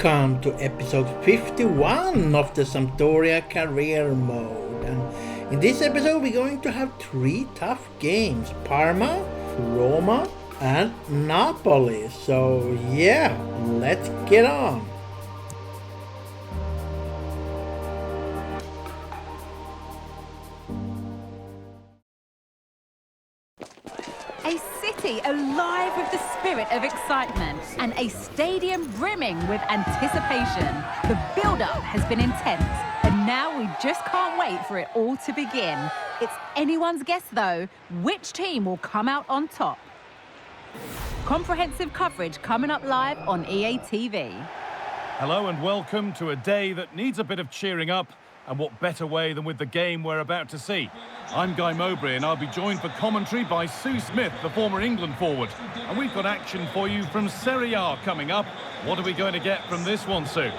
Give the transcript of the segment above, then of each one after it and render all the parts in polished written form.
welcome to episode 51 of the Sampdoria career mode. And in this episode we're going to have 3 tough games: Parma, Roma and Napoli. So yeah, let's get on. A city alive with the spirit of excitement and a stadium brimming with anticipation. The build-up has been intense and now we just can't wait for it all to begin. It's anyone's guess though, which team will come out on top. Comprehensive coverage coming up live on EA TV. Hello and welcome to a day that needs a bit of cheering up, and what better way than with the game we're about to see. I'm Guy Mowbray and I'll be joined for commentary by Sue Smith, the former England forward. And we've got action for you from Serie A coming up. What are we going to get from this one, Sue?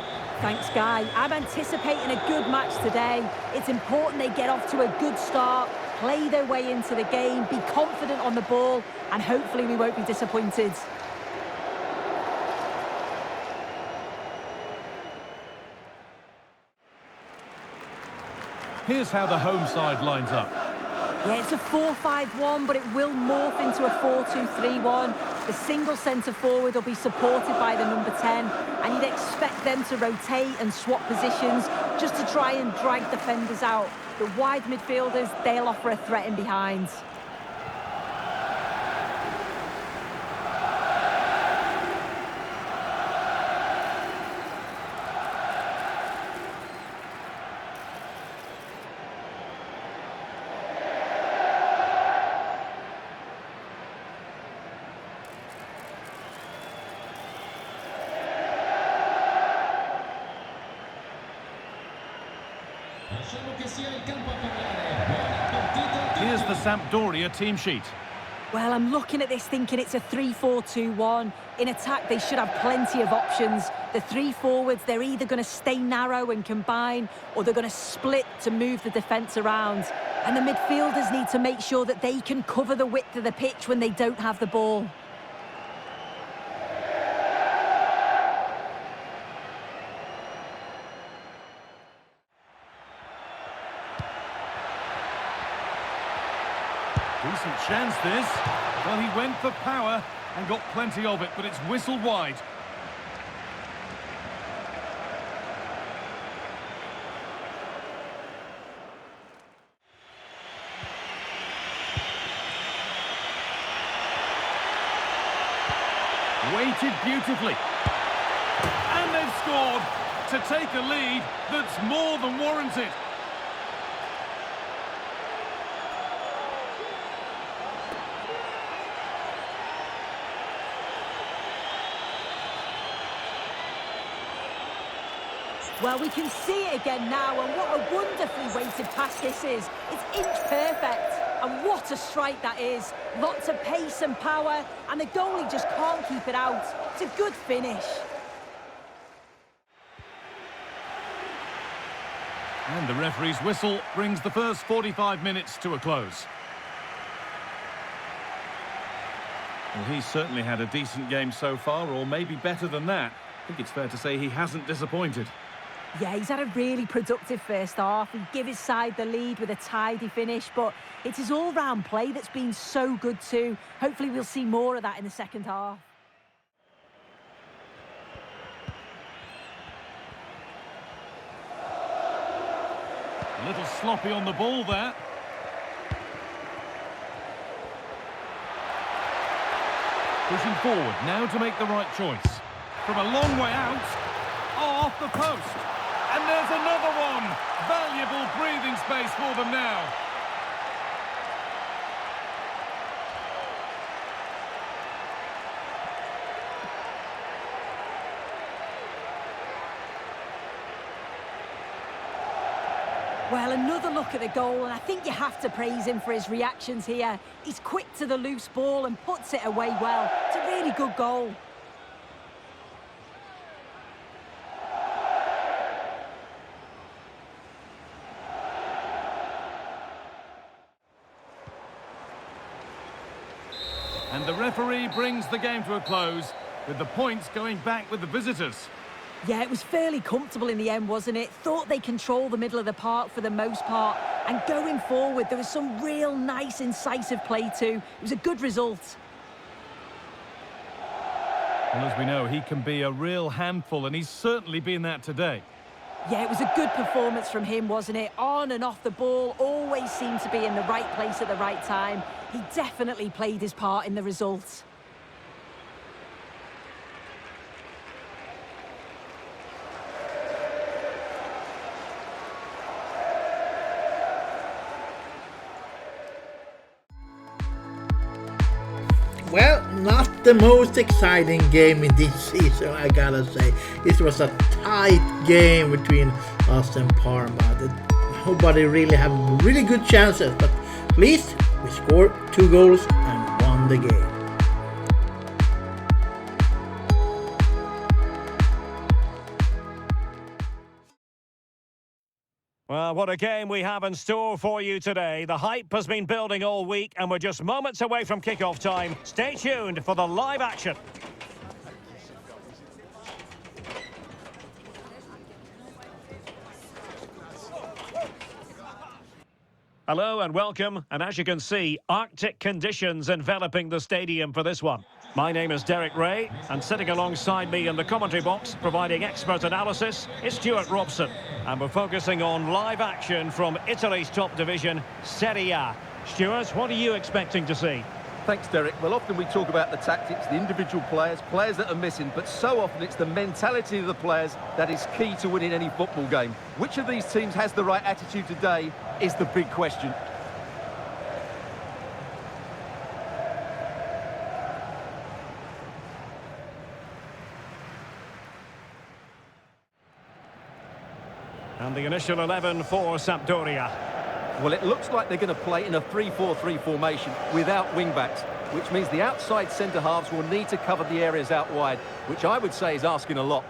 Thanks, Guy. I'm anticipating a good match today. It's important they get off to a good start, play their way into the game, be confident on the ball, and hopefully we won't be disappointed. Here's how the home side lines up. Yeah, it's a 4-5-1, but it will morph into a 4-2-3-1. The single centre-forward will be supported by the number 10, and you'd expect them to rotate and swap positions just to try and drag defenders out. The wide midfielders, they'll offer a threat in behind. Here's the Sampdoria team sheet. Well, I'm looking at this thinking it's a 3-4-2-1. In attack, they should have plenty of options. The 3 forwards, they're either going to stay narrow and combine, or they're going to split to move the defence around. And the midfielders need to make sure that they can cover the width of the pitch when they don't have the ball. Decent chance this. Well, he went for power and got plenty of it, but it's whistled wide. Waited beautifully. And they've scored to take a lead that's more than warranted. Well, we can see it again now, and what a wonderfully weighted pass this is. It's inch perfect, and what a strike that is. Lots of pace and power, and the goalie just can't keep it out. It's a good finish. And the referee's whistle brings the first 45 minutes to a close. Well, he's certainly had a decent game so far, or maybe better than that. I think it's fair to say he hasn't disappointed. Yeah, he's had a really productive first half. He gave his side the lead with a tidy finish, but it's his all-round play that's been so good too. Hopefully we'll see more of that in the second half. A little sloppy on the ball there. Pushing forward, now to make the right choice. From a long way out, off the post. And there's another one. Valuable breathing space for them now. Well, another look at the goal, and I think you have to praise him for his reactions here. He's quick to the loose ball and puts it away well. It's a really good goal. And the referee brings the game to a close, with the points going back with the visitors. Yeah, it was fairly comfortable in the end, wasn't it? Thought they controlled the middle of the park for the most part. And going forward, there was some real nice, incisive play too. It was a good result. Well, as we know, he can be a real handful, and he's certainly been that today. Yeah, it was a good performance from him, wasn't it? On and off the ball, always seemed to be in the right place at the right time. He definitely played his part in the result. Well, not the most exciting game in this season, I gotta say. This was a tight game between us and Parma. Nobody really had really good chances, but at least we scored 2 goals and won the game. Well, what a game we have in store for you today. The hype has been building all week and we're just moments away from kickoff time. Stay tuned for the live action. Hello and welcome, and as you can see, Arctic conditions enveloping the stadium for this one. My name is Derek Ray, and sitting alongside me in the commentary box, providing expert analysis, is Stuart Robson. And we're focusing on live action from Italy's top division, Serie A. Stuart, what are you expecting to see? Thanks, Derek. Well, often we talk about the tactics, the individual players that are missing, but so often it's the mentality of the players that is key to winning any football game. Which of these teams has the right attitude today is the big question. And the initial 11 for Sampdoria. Well, it looks like they're going to play in a 3-4-3 formation without wing-backs, which means the outside centre-halves will need to cover the areas out wide, which I would say is asking a lot.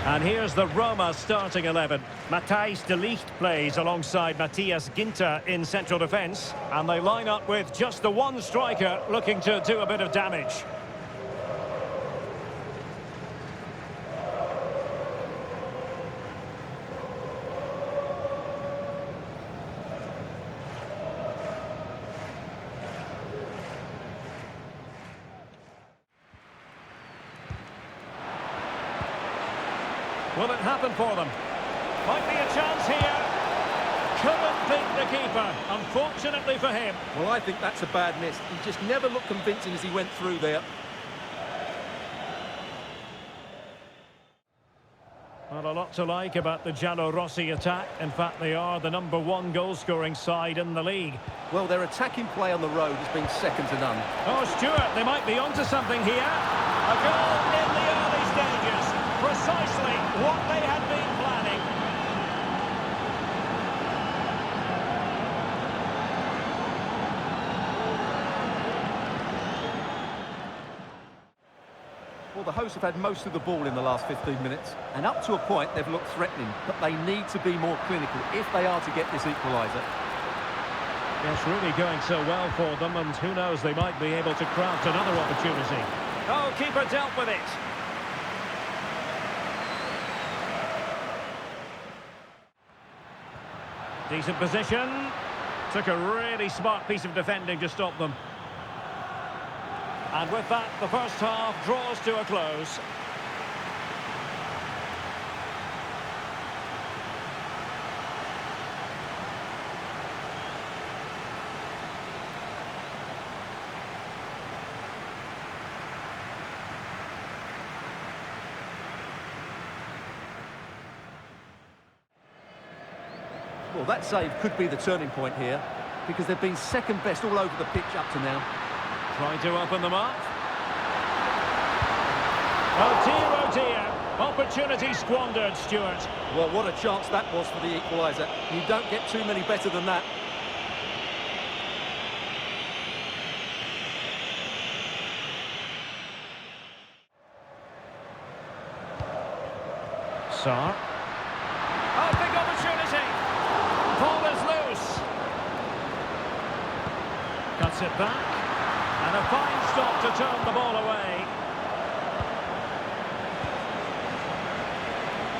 And here's the Roma starting 11. Matthijs de Ligt plays alongside Matthias Ginter in central defence. And they line up with just the one striker looking to do a bit of damage. Will it happen for them? Might be a chance here. Couldn't beat the keeper, unfortunately for him. Well, I think that's a bad miss. He just never looked convincing as he went through there. Well, a lot to like about the Giallorossi attack. In fact, they are the #1 goal-scoring side in the league. Well, their attacking play on the road has been second to none. Oh, Stuart, they might be onto something here. A goal in the early stages. Precisely what they had been planning. Well, the hosts have had most of the ball in the last 15 minutes, and up to a point they've looked threatening, but they need to be more clinical if they are to get this equaliser. It's really going so well for them, and who knows, they might be able to craft another opportunity. Oh, keeper dealt with it. Decent position. Took a really smart piece of defending to stop them. And with that, the first half draws to a close. Well, that save could be the turning point here, because they've been second best all over the pitch up to now. Trying to open them up. opportunity squandered, Stuart. Well, what a chance that was for the equaliser. You don't get too many better than that. Sarr. Oh, big opportunity. Ball is loose. Cuts it back. And a fine stop to turn the ball away.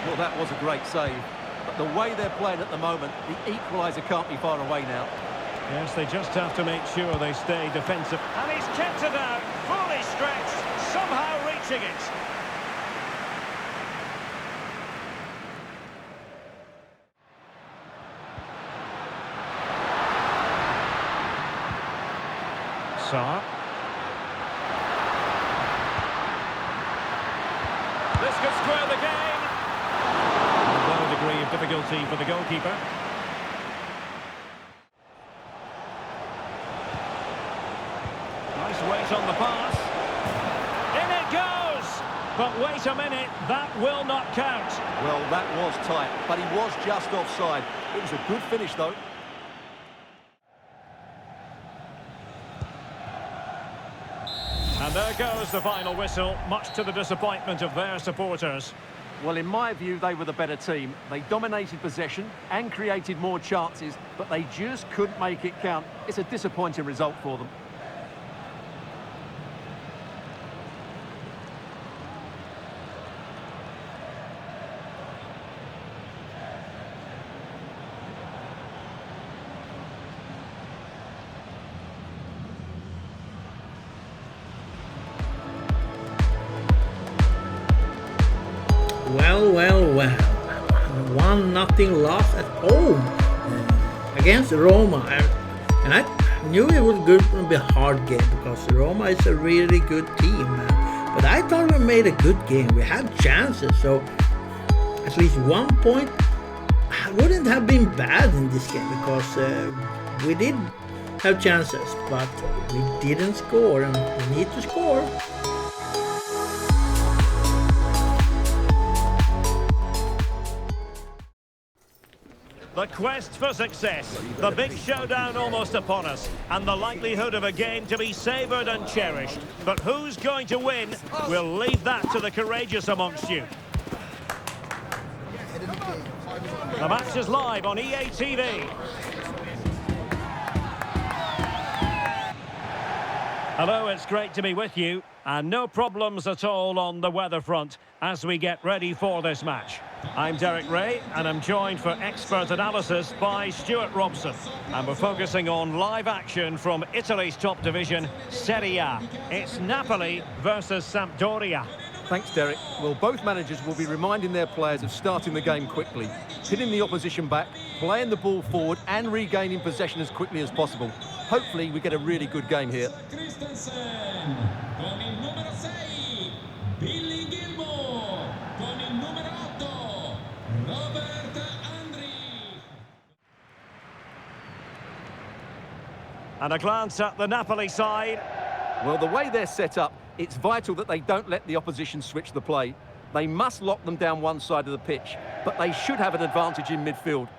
Well, that was a great save. But the way they're playing at the moment, the equaliser can't be far away now. Yes, they just have to make sure they stay defensive. And he's kept it out, fully stretched, somehow reaching it. Sarr. This could square the game. A low degree of difficulty for the goalkeeper. Nice weight on the pass. In it goes! But wait a minute, that will not count. Well, that was tight, but he was just offside. It was a good finish, though. And there goes the final whistle, much to the disappointment of their supporters. Well, in my view, they were the better team. They dominated possession and created more chances, but they just couldn't make it count. It's a disappointing result for them. Well. 1-0 loss at home against Roma. And I knew it was going to be a hard game because Roma is a really good team. But I thought we made a good game. We had chances, so at least 1 point wouldn't have been bad in this game because we did have chances, but we didn't score, and we need to score. The quest for success, the big showdown almost upon us, and the likelihood of a game to be savoured and cherished. But who's going to win? We'll leave that to the courageous amongst you. The match is live on EA TV. Hello, it's great to be with you, and no problems at all on the weather front as we get ready for this match. I'm Derek Ray, and I'm joined for expert analysis by Stuart Robson. And we're focusing on live action from Italy's top division, Serie A. It's Napoli versus Sampdoria. Thanks, Derek. Well, both managers will be reminding their players of starting the game quickly, hitting the opposition back, playing the ball forward and regaining possession as quickly as possible. Hopefully we get a really good game here. And a glance at the Napoli side. Well, the way they're set up, it's vital that they don't let the opposition switch the play. They must lock them down one side of the pitch, but they should have an advantage in midfield.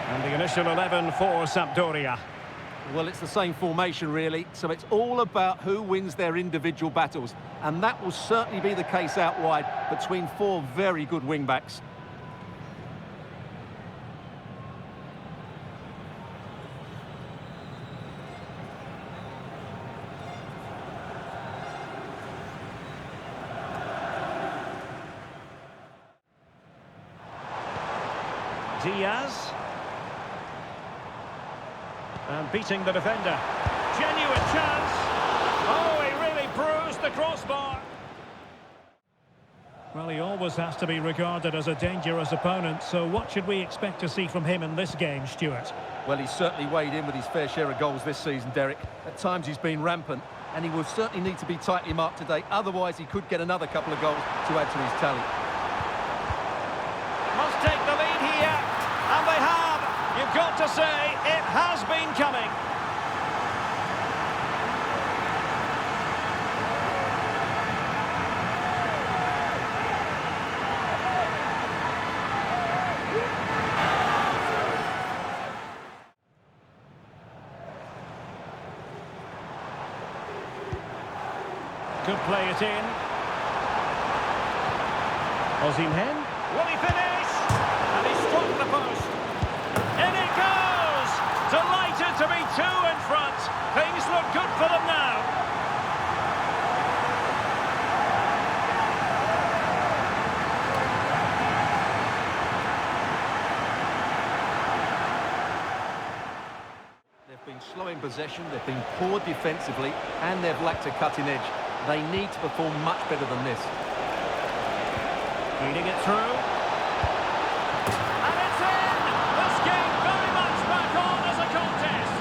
And the initial 11 for Sampdoria. Well, it's the same formation, really, so it's all about who wins their individual battles, and that will certainly be the case out wide between four very good wing-backs. Diaz. And beating the defender. Genuine chance. always has to be regarded as a dangerous opponent, so what should we expect to see from him in this game, Stuart? Well, he's certainly weighed in with his fair share of goals this season, Derek. At times he's been rampant, and he will certainly need to be tightly marked today, otherwise he could get another couple of goals to add to his tally. Must take the lead here, and they have. You've got to say, it has been coming. Could play it in. Osimhen. Will he finish? And he struck the post. In it goes! Delighted to be two in front. Things look good for them now. They've been slow in possession, they've been poor defensively, and they've lacked a cutting edge. They need to perform much better than this. Feeding it through. And it's in! This game very much back on as a contest.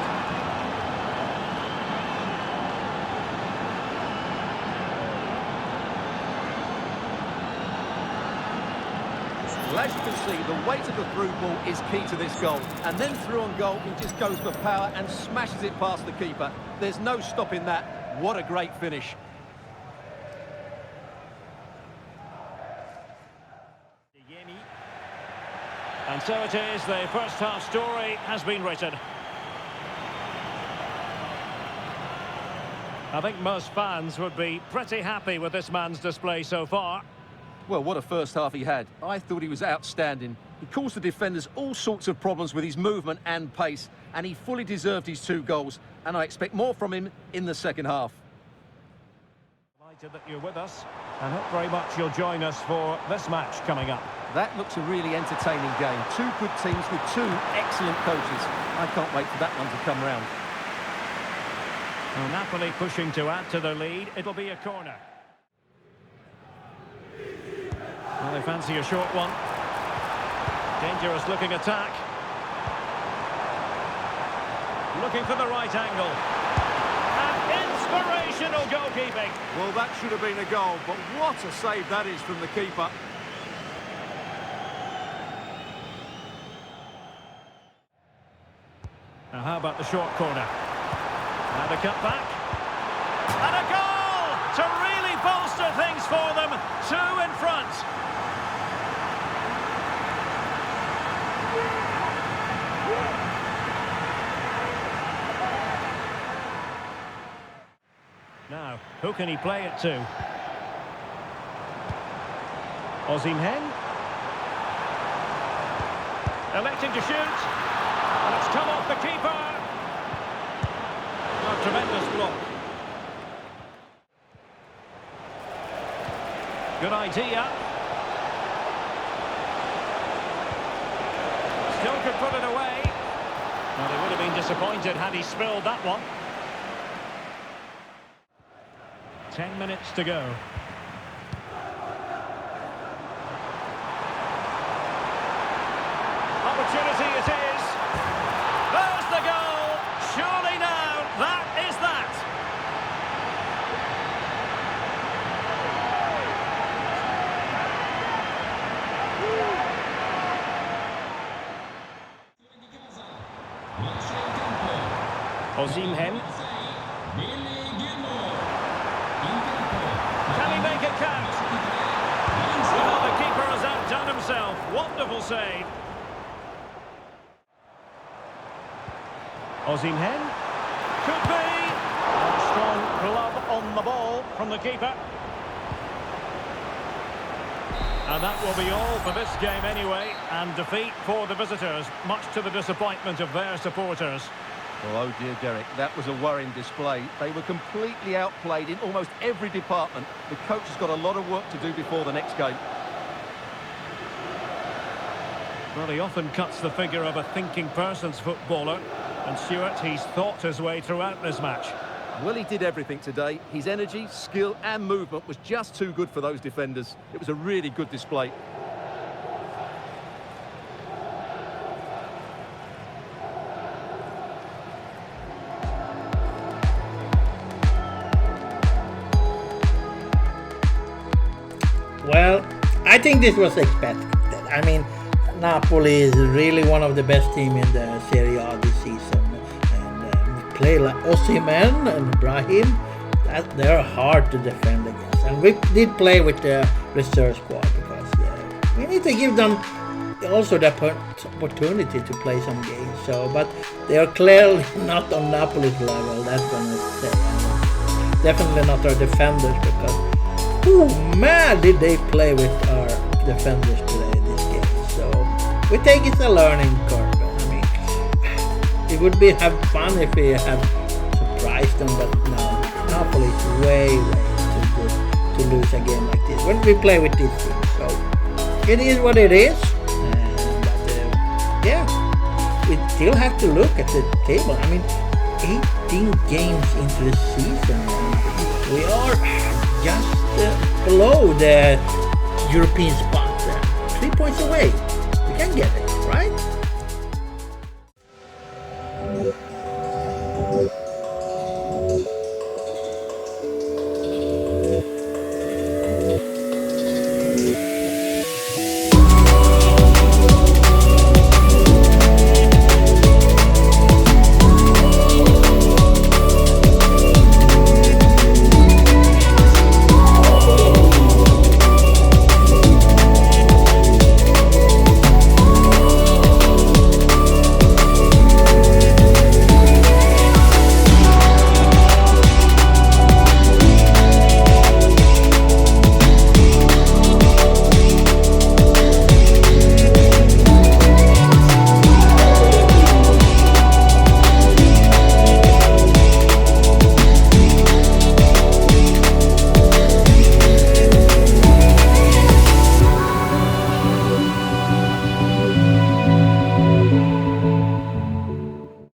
Well, as you can see, the weight of the through ball is key to this goal. And then through on goal, he just goes for power and smashes it past the keeper. There's no stopping that. What a great finish. And so it is, the first half story has been written. I think most fans would be pretty happy with this man's display so far. Well, what a first half he had. I thought he was outstanding. He caused the defenders all sorts of problems with his movement and pace, and he fully deserved his 2 goals, and I expect more from him in the second half. Delighted that you're with us, and hope very much you'll join us for this match coming up. That looks a really entertaining game. 2 good teams with 2 excellent coaches. I can't wait for that one to come round. Well, Napoli pushing to add to their lead. It'll be a corner. Well, they fancy a short one. Dangerous looking attack. Looking for the right angle. And inspirational goalkeeping. Well, that should have been a goal, but what a save that is from the keeper. Now, how about the short corner? And a cut back. And a goal to really bolster things for them. 2 in front. Now, who can he play it to? Osimhen. Electing to shoot. And it's come off the keeper. A tremendous block. Good idea. Still could put it away. Well, he would have been disappointed had he spilled that one. 10 minutes to go. Opportunity it is. There's the goal. Surely now, that is that. Osimhen. Can he make it count? Well, the keeper has outdone himself. Wonderful save. Osimhen. Could be. A strong glove on the ball from the keeper. And that will be all for this game anyway. And defeat for the visitors, much to the disappointment of their supporters. Oh dear, Derek, that was a worrying display. They were completely outplayed in almost every department. The coach has got a lot of work to do before the next game. Well, he often cuts the figure of a thinking person's footballer. And Stuart, he's thought his way throughout this match. Well, he did everything today. His energy, skill and movement was just too good for those defenders. It was a really good display. Well, I think this was expected. I mean, Napoli is really one of the best teams in the Serie A this season. And play like Osimhen and Brahim, they're hard to defend against. And we did play with the reserve squad because we need to give them also the opportunity to play some games. So, but they are clearly not on Napoli's level, that's gonna say. Definitely not our defenders, because man, did they play with our defenders today in this game. So we think it's a learning curve. I mean, it would have fun if we had surprised them, but no, Napoli is way too good to lose a game like this when we play with this team. So it is what it is. We still have to look at the table. I mean, 18 games into the season, and we are just below the European spot. 3 points away. We can get it.